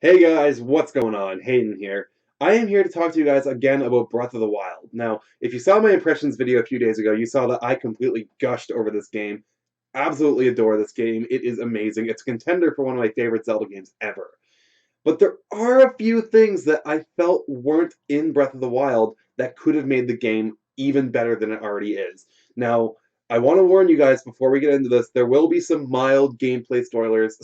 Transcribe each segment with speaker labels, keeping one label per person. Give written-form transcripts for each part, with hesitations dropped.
Speaker 1: Hey guys, what's going on? Hayden here. I am here to talk to you guys again about Breath of the Wild. Now, if you saw my impressions video a few days ago, you saw that I completely gushed over this game. Absolutely adore this game. It is amazing. It's a contender for one of my favorite Zelda games ever. But there are a few things that I felt weren't in Breath of the Wild that could have made the game even better than it already is. Now, I want to warn you guys before we get into this, there will be some mild gameplay spoilers,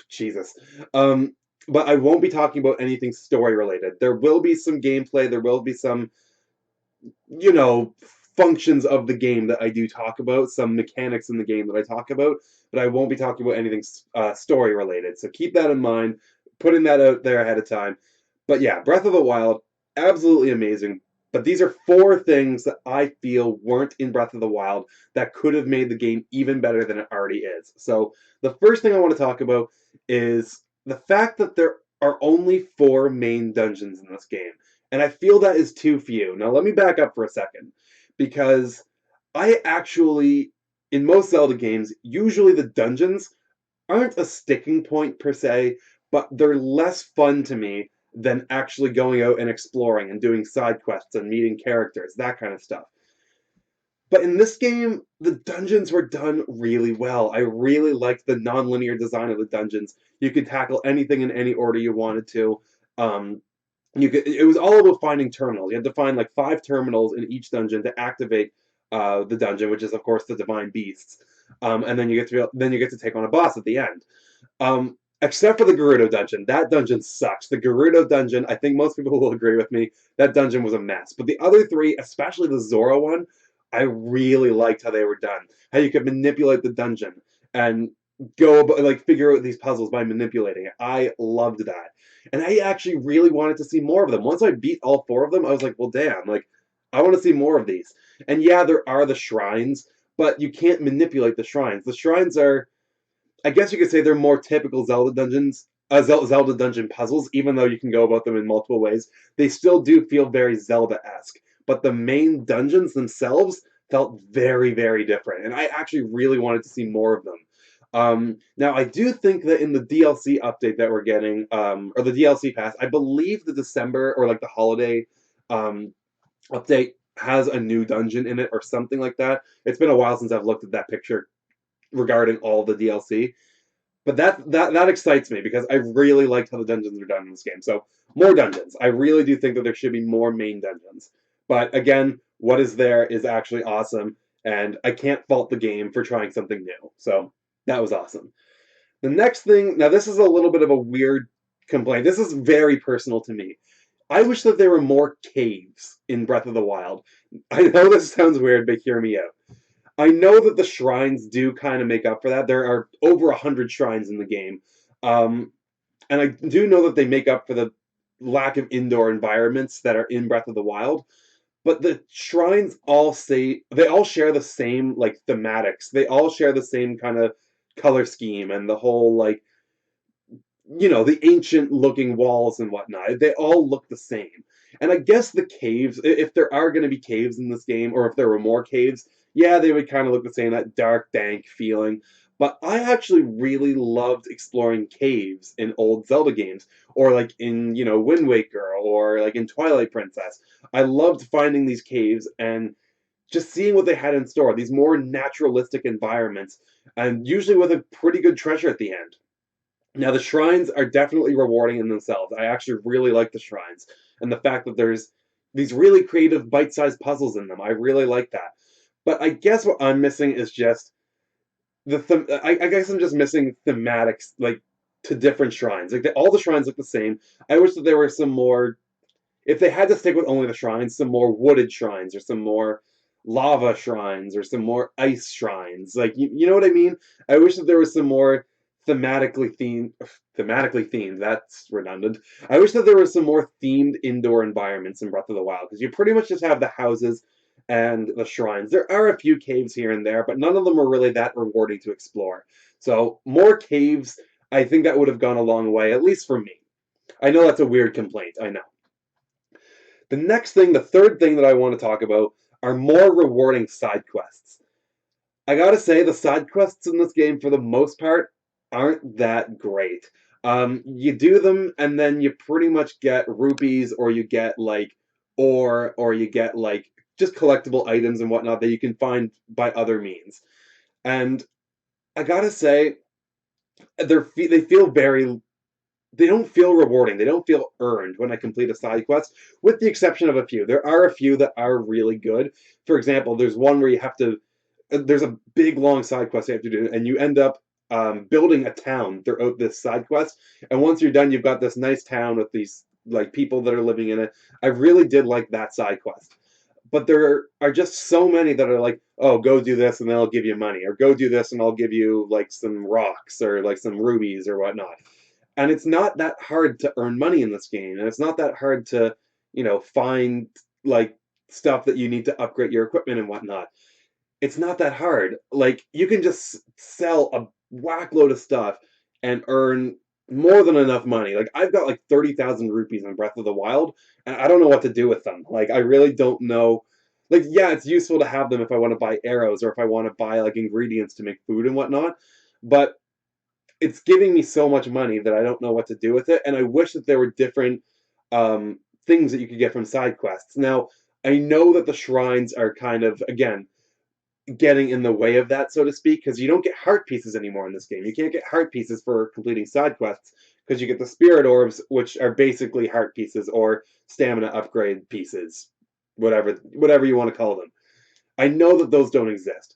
Speaker 1: Jesus. Um, but I won't be talking about anything story related. There will be some gameplay, there will be some, you know, functions of the game that I do talk about, some mechanics in the game that I talk about, but I won't be talking about anything story related. So keep that in mind, putting that out there ahead of time. But yeah, Breath of the Wild, absolutely amazing. But these are four things that I feel weren't in Breath of the Wild that could have made the game even better than it already is. So the first thing I want to talk about is the fact that there are only four main dungeons in this game. And I feel that is too few. Now, let me back up for a second. Because I actually, in most Zelda games, usually the dungeons aren't a sticking point per se, but they're less fun to me than actually going out and exploring and doing side quests and meeting characters, that kind of stuff. But in this game, the dungeons were done really well. I really liked the non-linear design of the dungeons. You could tackle anything in any order you wanted to. Um, it was all about finding terminals. You had to find like 5 terminals in each dungeon to activate the dungeon, which is of course the divine beasts. And then you get to take on a boss at the end. Except for the Gerudo dungeon. That dungeon sucks. The Gerudo dungeon, I think most people will agree with me, that dungeon was a mess. But the other three, especially the Zora one, I really liked how they were done. How you could manipulate the dungeon and go about, like figure out these puzzles by manipulating it. I loved that. And I actually really wanted to see more of them. Once I beat all four of them, I was like, well damn, like I want to see more of these. And yeah, there are the shrines, but you can't manipulate the shrines. The shrines are, I guess you could say, they're more typical Zelda dungeons, Zelda dungeon puzzles, even though you can go about them in multiple ways. They still do feel very Zelda-esque, but the main dungeons themselves felt very, very different, and I actually really wanted to see more of them. Now, I do think that in the DLC update that we're getting, or the DLC pass, I believe the December or like the holiday um, update has a new dungeon in it or something like that. It's been a while since I've looked at that picture regarding all the DLC. But that excites me because I really liked how the dungeons are done in this game. So more dungeons. I really do think that there should be more main dungeons. But again, what is there is actually awesome, and I can't fault the game for trying something new. So that was awesome. The next thing, now this is a little bit of a weird complaint. This is very personal to me. I wish that there were more caves in Breath of the Wild. I know this sounds weird, but hear me out. I know that the shrines do kind of make up for that. There are over 100 shrines in the game. Um, and I do know that they make up for the lack of indoor environments that are in Breath of the Wild. But the shrines all say they all share the same like thematics. They all share the same kind of color scheme and the whole like the ancient looking walls and whatnot. They all look the same. And I guess the caves, if there are going to be caves in this game, or if there were more caves, yeah, they would kind of look the same, that dark, dank feeling. But I actually really loved exploring caves in old Zelda games, or like in, Wind Waker, or like in Twilight Princess. I loved finding these caves and just seeing what they had in store, these more naturalistic environments, and usually with a pretty good treasure at the end. Now, the shrines are definitely rewarding in themselves. I actually really like the shrines. And the fact that there's these really creative bite-sized puzzles in them. I really like that. But I guess what I'm missing is just I guess I'm just missing thematics, like, to different shrines. Like, all the shrines look the same. I wish that there were some more, if they had to stick with only the shrines, some more wooded shrines, or some more lava shrines, or some more ice shrines. Like, you know what I mean? I wish that there was some more thematically themed, that's redundant. I wish that there was some more themed indoor environments in Breath of the Wild, because you pretty much just have the houses and the shrines. There are a few caves here and there, but none of them are really that rewarding to explore. So more caves, I think that would have gone a long way, at least for me. I know that's a weird complaint, I know. The next thing, the third thing that I want to talk about, are more rewarding side quests. I gotta say, the side quests in this game, for the most part, aren't that great. You do them, and then you pretty much get rupees, or you get like ore, or you get like just collectible items and whatnot that you can find by other means. And I gotta say, they feel very they don't feel rewarding. They don't feel earned when I complete a side quest, with the exception of a few. There are a few that are really good. For example, there's one where you have to. There's a big long side quest you have to do, and you end up building a town throughout this side quest. And once you're done, you've got this nice town with these like people that are living in it. I really did like that side quest, but there are just so many that are like, oh, go do this and then I'll give you money, or go do this and I'll give you like some rocks or like some rubies or whatnot. And it's not that hard to earn money in this game, and it's not that hard to, find like stuff that you need to upgrade your equipment and whatnot. It's not that hard. Like, you can just sell a whack load of stuff and earn more than enough money. Like, I've got like 30,000 rupees in Breath of the Wild, and I don't know what to do with them. Like, I really don't know. Like, yeah, it's useful to have them if I want to buy arrows, or if I want to buy like ingredients to make food and whatnot. But it's giving me so much money that I don't know what to do with it, and I wish that there were different things that you could get from side quests. Now, I know that the shrines are kind of, again, getting in the way of that, so to speak, because you don't get heart pieces anymore in this game. You can't get heart pieces for completing side quests because you get the spirit orbs, which are basically heart pieces or stamina upgrade pieces, whatever you want to call them. I know that those don't exist.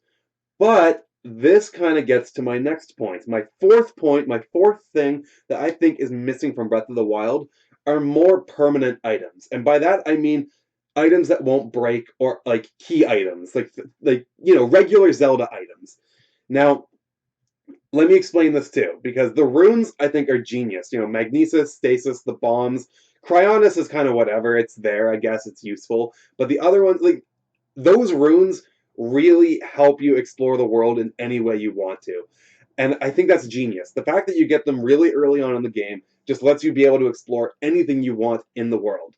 Speaker 1: But this kind of gets to my next point. My fourth point, my fourth thing that I think is missing from Breath of the Wild are more permanent items. And by that I mean items that won't break, or like key items, like regular Zelda items. Now, let me explain this too, because the runes I think are genius. Magnesis, Stasis, the bombs. Cryonis is kind of whatever. It's there, I guess it's useful. But the other ones, like those runes, really help you explore the world in any way you want to. And I think that's genius. The fact that you get them really early on in the game just lets you be able to explore anything you want in the world.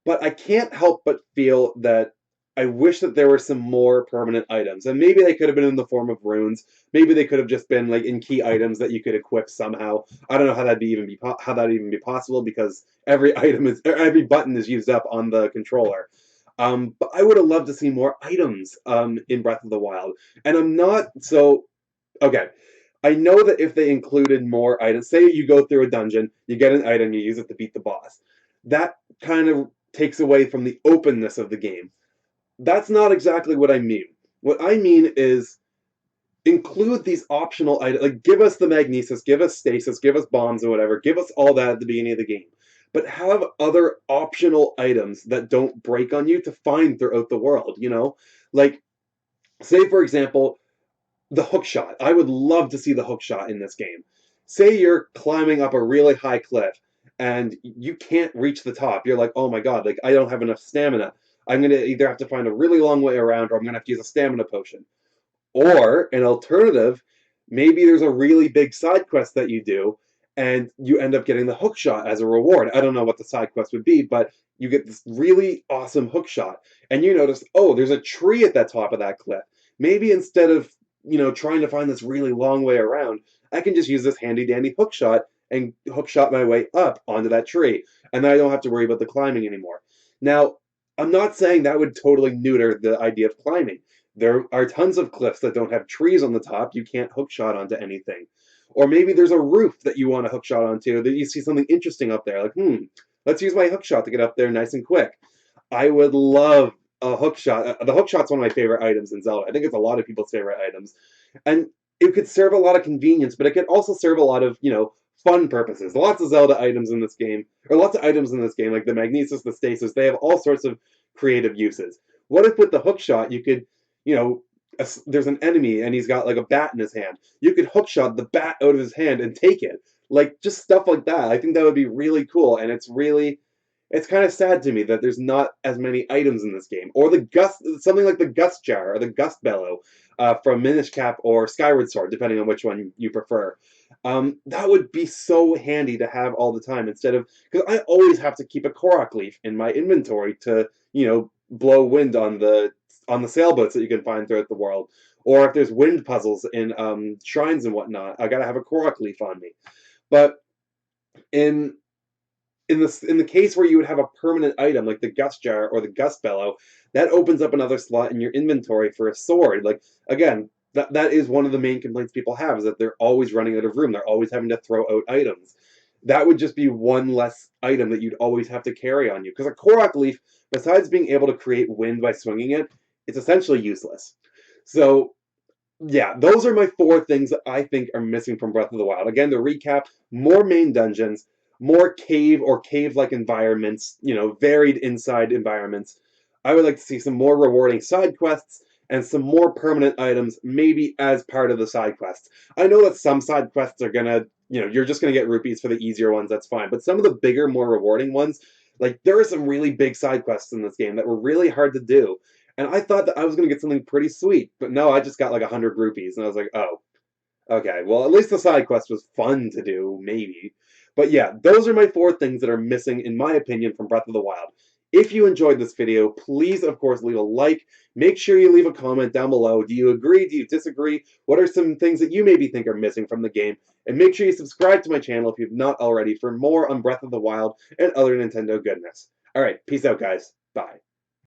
Speaker 1: But I can't help but feel that I wish that there were some more permanent items. And maybe they could have been in the form of runes. Maybe they could have just been like in key items that you could equip somehow. I don't know how how that even be possible, because every item is every button is used up on the controller. But I would have loved to see more items in Breath of the Wild. And I'm not so okay. I know that if they included more items, say you go through a dungeon, you get an item, you use it to beat the boss. That kind of takes away from the openness of the game. That's not exactly what I mean. What I mean is include these optional items. Like, give us the magnesis, give us stasis, give us bombs or whatever. Give us all that at the beginning of the game. But have other optional items that don't break on you to find throughout the world. Like, say, for example, the hook shot. I would love to see the hook shot in this game. Say you're climbing up a really high cliff and you can't reach the top. You're like, oh my god, like I don't have enough stamina. I'm gonna either have to find a really long way around, or I'm gonna have to use a stamina potion. Or an alternative, maybe there's a really big side quest that you do, and you end up getting the hook shot as a reward. I don't know what the side quest would be, but you get this really awesome hook shot, and you notice, oh, there's a tree at the top of that cliff. Maybe instead of trying to find this really long way around, I can just use this handy dandy hook shot and hook shot my way up onto that tree, and then I don't have to worry about the climbing anymore. Now, I'm not saying that would totally neuter the idea of climbing. There are tons of cliffs that don't have trees on the top. You can't hookshot onto anything. Or maybe there's a roof that you want to hookshot onto, that you see something interesting up there. Like, let's use my hookshot to get up there nice and quick. I would love a hookshot. The hookshot's one of my favorite items in Zelda. I think it's a lot of people's favorite items. And it could serve a lot of convenience, but it could also serve a lot of, fun purposes. Lots of Zelda items in this game, or lots of items in this game, like the Magnesis, the Stasis, they have all sorts of creative uses. What if with the hookshot you could there's an enemy and he's got like a bat in his hand. You could hookshot the bat out of his hand and take it. Like, just stuff like that. I think that would be really cool, and it's kind of sad to me that there's not as many items in this game. Or the gust, something like the gust jar or the gust bellow from Minish Cap or Skyward Sword, depending on which one you prefer. That would be so handy to have all the time, instead of, because I always have to keep a Korok leaf in my inventory to blow wind on the sailboats that you can find throughout the world. Or if there's wind puzzles in shrines and whatnot, I gotta have a Korok leaf on me. But In in the case where you would have a permanent item like the gust jar or the gust bellow, that opens up another slot in your inventory for a sword. Like again, that is one of the main complaints people have is that they're always running out of room. They're always having to throw out items. That would just be one less item that you'd always have to carry on you. Because a Korok leaf, besides being able to create wind by swinging it, it's essentially useless. So yeah, those are my four things that I think are missing from Breath of the Wild. Again, to recap, more main dungeons, more cave or cave-like environments, varied inside environments. I would like to see some more rewarding side quests and some more permanent items, maybe as part of the side quests. I know that some side quests are gonna, you're just gonna get rupees for the easier ones, that's fine. But some of the bigger, more rewarding ones, like there are some really big side quests in this game that were really hard to do. And I thought that I was going to get something pretty sweet, but no, I just got like 100 rupees, and I was like, oh, okay. Well, at least the side quest was fun to do, maybe. But yeah, those are my four things that are missing, in my opinion, from Breath of the Wild. If you enjoyed this video, please, of course, leave a like. Make sure you leave a comment down below. Do you agree? Do you disagree? What are some things that you maybe think are missing from the game? And make sure you subscribe to my channel if you've not already for more on Breath of the Wild and other Nintendo goodness. All right, peace out, guys. Bye.